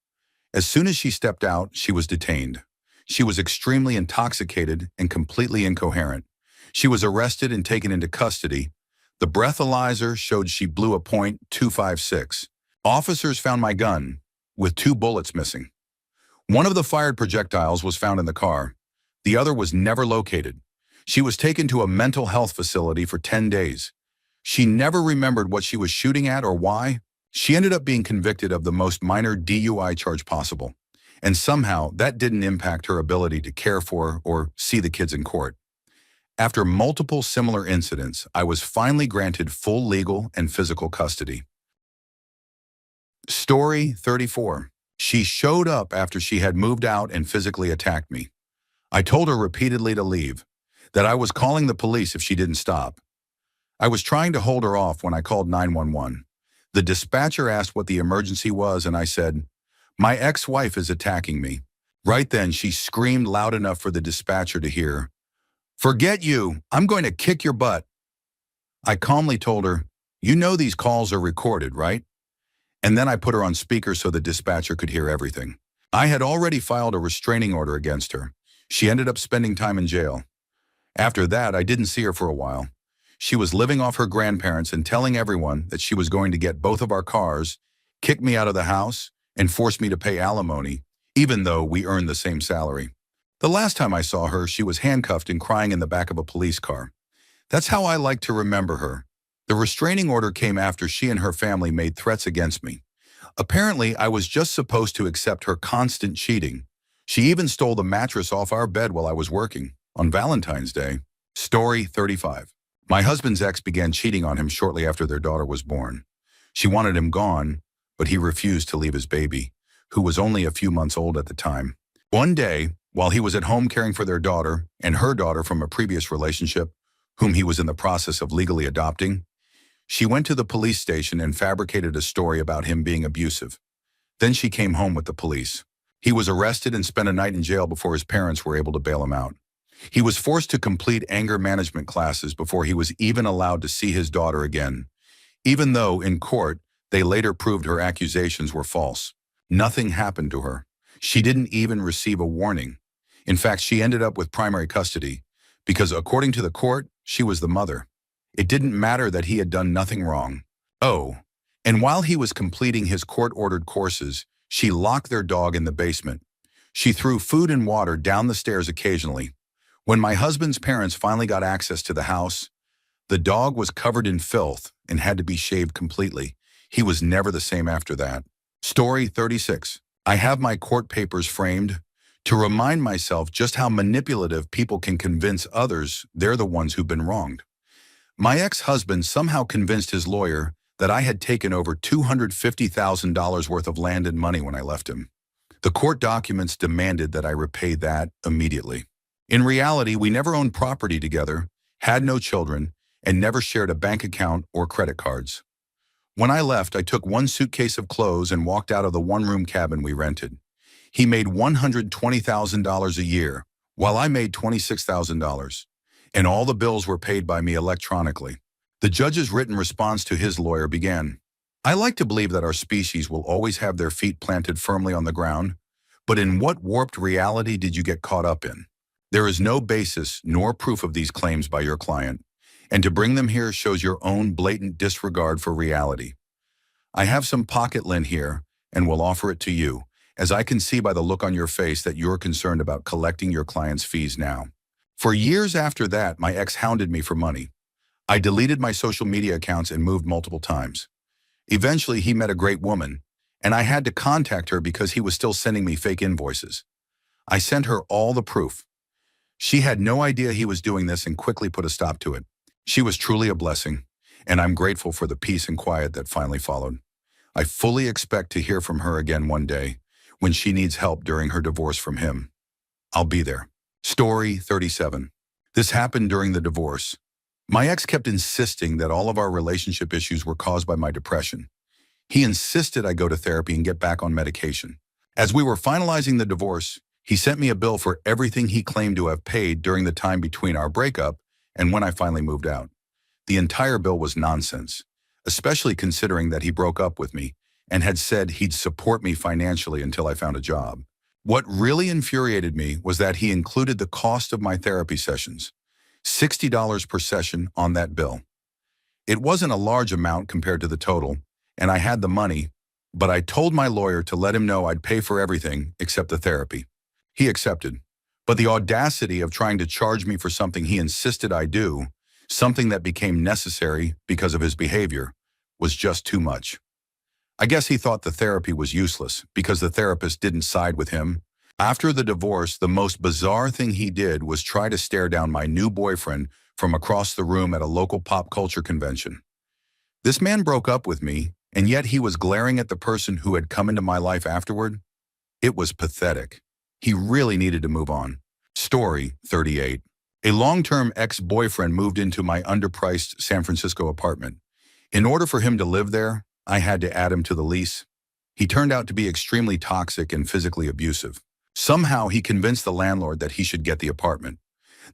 As soon as she stepped out, she was detained. She was extremely intoxicated and completely incoherent. She was arrested and taken into custody. The breathalyzer showed she blew a .256. Officers found my gun, with 2 bullets missing. One of the fired projectiles was found in the car. The other was never located. She was taken to a mental health facility for 10 days. She never remembered what she was shooting at or why. She ended up being convicted of the most minor DUI charge possible. And somehow, that didn't impact her ability to care for or see the kids in court. After multiple similar incidents, I was finally granted full legal and physical custody. Story 34. She showed up after she had moved out and physically attacked me. I told her repeatedly to leave, that I was calling the police if she didn't stop. I was trying to hold her off when I called 911. The dispatcher asked what the emergency was, and I said, "My ex-wife is attacking me." Right then, she screamed loud enough for the dispatcher to hear, "Forget you, I'm going to kick your butt." I calmly told her, "You know these calls are recorded, right?" And then I put her on speaker so the dispatcher could hear everything. I had already filed a restraining order against her. She ended up spending time in jail. After that, I didn't see her for a while. She was living off her grandparents and telling everyone that she was going to get both of our cars, kick me out of the house, and force me to pay alimony, even though we earned the same salary. The last time I saw her, she was handcuffed and crying in the back of a police car. That's how I like to remember her. The restraining order came after she and her family made threats against me. Apparently, I was just supposed to accept her constant cheating. She even stole the mattress off our bed while I was working, on Valentine's Day. Story 35. My husband's ex began cheating on him shortly after their daughter was born. She wanted him gone, but he refused to leave his baby, who was only a few months old at the time. One day, while he was at home caring for their daughter and her daughter from a previous relationship, whom he was in the process of legally adopting, she went to the police station and fabricated a story about him being abusive. Then she came home with the police. He was arrested and spent a night in jail before his parents were able to bail him out. He was forced to complete anger management classes before he was even allowed to see his daughter again, even though in court they later proved her accusations were false. Nothing happened to her. She didn't even receive a warning. In fact, she ended up with primary custody because, according to the court, she was the mother. It didn't matter that he had done nothing wrong. Oh, and while he was completing his court-ordered courses, she locked their dog in the basement. She threw food and water down the stairs occasionally. When my husband's parents finally got access to the house, the dog was covered in filth and had to be shaved completely. He was never the same after that. Story 36. I have my court papers framed to remind myself just how manipulative people can convince others they're the ones who've been wronged. My ex-husband somehow convinced his lawyer that I had taken over $250,000 worth of land and money when I left him. The court documents demanded that I repay that immediately. In reality, we never owned property together, had no children, and never shared a bank account or credit cards. When I left, I took one suitcase of clothes and walked out of the one-room cabin we rented. He made $120,000 a year, while I made $26,000. And all the bills were paid by me electronically. The judge's written response to his lawyer began, "I like to believe that our species will always have their feet planted firmly on the ground, but in what warped reality did you get caught up in? There is no basis nor proof of these claims by your client, and to bring them here shows your own blatant disregard for reality. I have some pocket lint here and will offer it to you, as I can see by the look on your face that you're concerned about collecting your client's fees now." For years after that, my ex hounded me for money. I deleted my social media accounts and moved multiple times. Eventually, he met a great woman, and I had to contact her because he was still sending me fake invoices. I sent her all the proof. She had no idea he was doing this and quickly put a stop to it. She was truly a blessing, and I'm grateful for the peace and quiet that finally followed. I fully expect to hear from her again one day when she needs help during her divorce from him. I'll be there. Story 37. This happened during the divorce. My ex kept insisting that all of our relationship issues were caused by my depression. He insisted I go to therapy and get back on medication. As we were finalizing the divorce, he sent me a bill for everything he claimed to have paid during the time between our breakup and when I finally moved out. The entire bill was nonsense, especially considering that he broke up with me and had said he'd support me financially until I found a job. What really infuriated me was that he included the cost of my therapy sessions, $60 per session, on that bill. It wasn't a large amount compared to the total, and I had the money, but I told my lawyer to let him know I'd pay for everything except the therapy. He accepted, But the audacity of trying to charge me for something he insisted I do, something that became necessary because of his behavior, was just too much. I guess he thought the therapy was useless because the therapist didn't side with him. After the divorce, the most bizarre thing he did was try to stare down my new boyfriend from across the room at a local pop culture convention. This man broke up with me, and yet he was glaring at the person who had come into my life afterward. It was pathetic. He really needed to move on. Story 38. A long-term ex-boyfriend moved into my underpriced San Francisco apartment. In order for him to live there, I had to add him to the lease. He turned out to be extremely toxic and physically abusive. Somehow he convinced the landlord that he should get the apartment.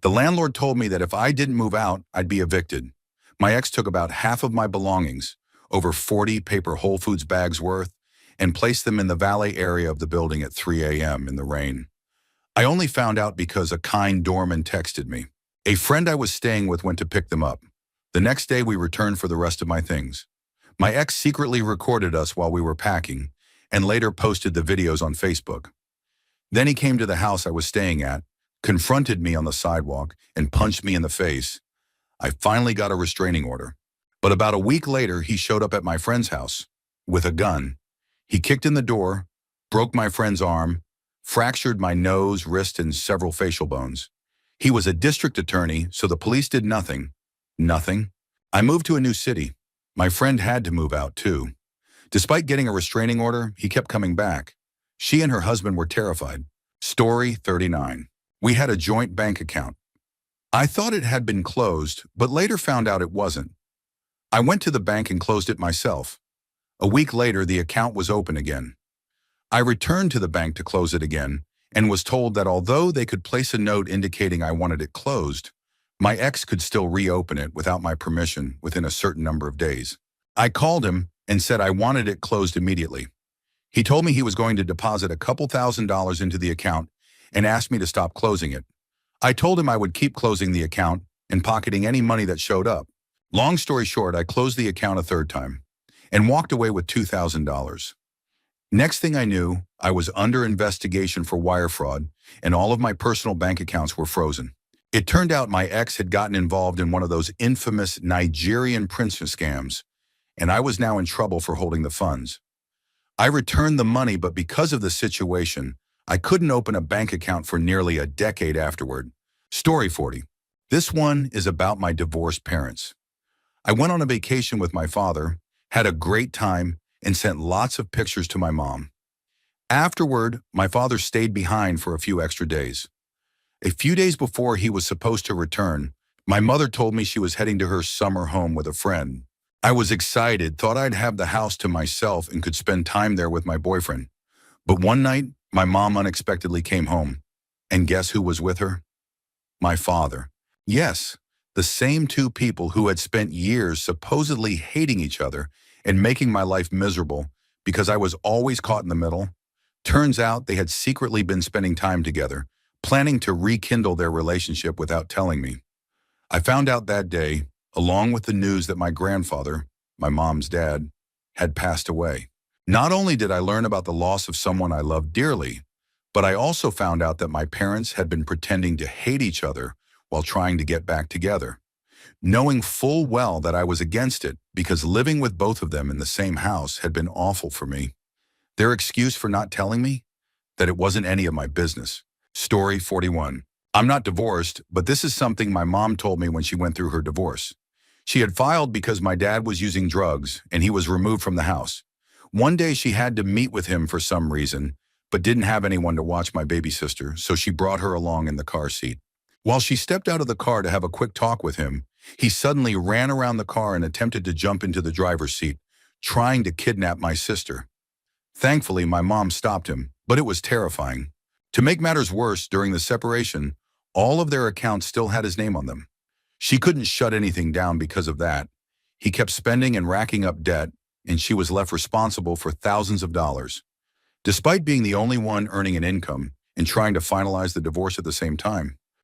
The landlord told me that if I didn't move out, I'd be evicted. My ex took about half of my belongings, over 40 paper Whole Foods bags worth, and placed them in the valet area of the building at 3 a.m. in the rain. I only found out because a kind doorman texted me. A friend I was staying with went to pick them up. The next day we returned for the rest of my things. My ex secretly recorded us while we were packing and later posted the videos on Facebook. Then he came to the house I was staying at, confronted me on the sidewalk, and punched me in the face. I finally got a restraining order. But about a week later, he showed up at my friend's house with a gun. He kicked in the door, broke my friend's arm, fractured my nose, wrist, and several facial bones. He was a district attorney, so the police did nothing. Nothing. I moved to a new city. My friend had to move out too. Despite getting a restraining order, he kept coming back. She and her husband were terrified. Story 39. We had a joint bank account. I thought it had been closed, but later found out it wasn't. I went to the bank and closed it myself. A week later, the account was open again. I returned to the bank to close it again and was told that although they could place a note indicating I wanted it closed, my ex could still reopen it without my permission within a certain number of days. I called him and said I wanted it closed immediately. He told me he was going to deposit a couple $1,000s into the account and asked me to stop closing it. I told him I would keep closing the account and pocketing any money that showed up. Long story short, I closed the account a third time and walked away with $2,000. Next thing I knew, I was under investigation for wire fraud and all of my personal bank accounts were frozen. It turned out my ex had gotten involved in one of those infamous Nigerian princess scams, and I was now in trouble for holding the funds. I returned the money, but because of the situation, I couldn't open a bank account for nearly a decade afterward. Story 40. This one is about my divorced parents. I went on a vacation with my father, had a great time, and sent lots of pictures to my mom. Afterward, my father stayed behind for a few extra days. A few days before he was supposed to return, my mother told me she was heading to her summer home with a friend. I was excited, thought I'd have the house to myself and could spend time there with my boyfriend. But one night, my mom unexpectedly came home. And guess who was with her? My father. Yes, the same two people who had spent years supposedly hating each other and making my life miserable because I was always caught in the middle. Turns out they had secretly been spending time together, planning to rekindle their relationship without telling me. I found out that day, along with the news that my grandfather, my mom's dad, had passed away. Not only did I learn about the loss of someone I loved dearly, but I also found out that my parents had been pretending to hate each other while trying to get back together, knowing full well that I was against it because living with both of them in the same house had been awful for me. Their excuse for not telling me? That it wasn't any of my business. Story 41. I'm not divorced, but this is something my mom told me when she went through her divorce. She had filed because my dad was using drugs and he was removed from the house. One day she had to meet with him for some reason, but didn't have anyone to watch my baby sister, so she brought her along in the car seat. While she stepped out of the car to have a quick talk with him, he suddenly ran around the car and attempted to jump into the driver's seat, trying to kidnap my sister. Thankfully, my mom stopped him, but it was terrifying. To make matters worse, during the separation, all of their accounts still had his name on them. She couldn't shut anything down because of that. He kept spending and racking up debt, and she was left responsible for thousands of dollars. Despite being the only one earning an income and trying to finalize the divorce at the same time,